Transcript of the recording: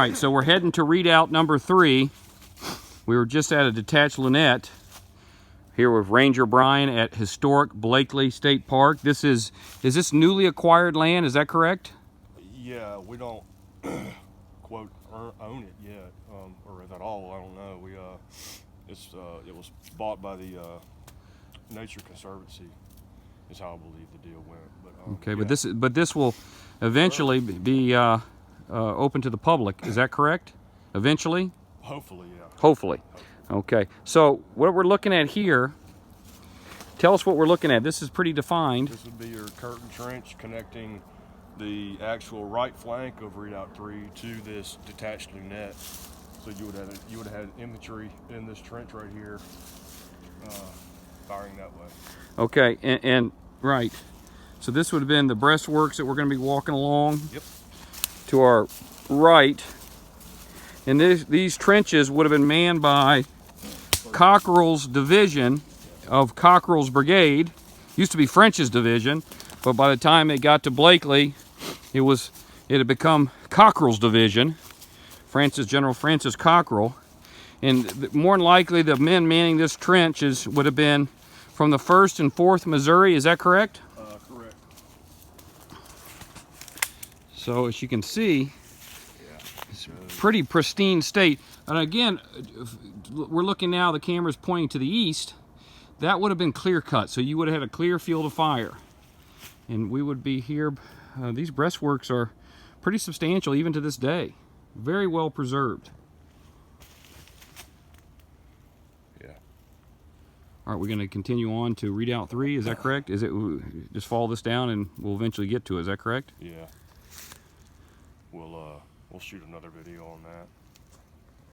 All right, so we're heading to Redout number 3. We were just at a detached lunette here with Ranger Brian at historic Blakeley State Park. Is this newly acquired land? Is that correct? Yeah, we don't quote own it yet, or at all. I don't know. It was bought by the Nature Conservancy, is how I believe the deal went. But Okay, yeah. but this will eventually be open to the public. Is that correct? Eventually? Hopefully, yeah. Hopefully. Okay. So what we're looking at here. Tell us what we're looking at. This is pretty defined. This would be your curtain trench connecting the actual right flank of Redoubt 3 to this detached lunette. So you would have had infantry in this trench right here, firing that way. Okay, and right. So this would have been the breastworks that we're going to be walking along. Yep. To our right. And these trenches would have been manned by Cockrell's division of Cockrell's brigade. Used to be French's division, but by the time it got to Blakeley, it had become Cockrell's division, General Francis Cockrell. And more than likely, the men manning this trench would have been from the 1st and 4th Missouri. Is that correct? Correct. So as you can see, it's a pretty pristine state. And again, we're looking now, the camera's pointing to the east. That would have been clear cut, so you would have had a clear field of fire. And we would be here. These breastworks are pretty substantial even to this day. Very well preserved. Yeah. All right, we're going to continue on to Redoubt 3. Is that correct? Is it just follow this down and we'll eventually get to it? Is that correct? Yeah. We'll shoot another video on that.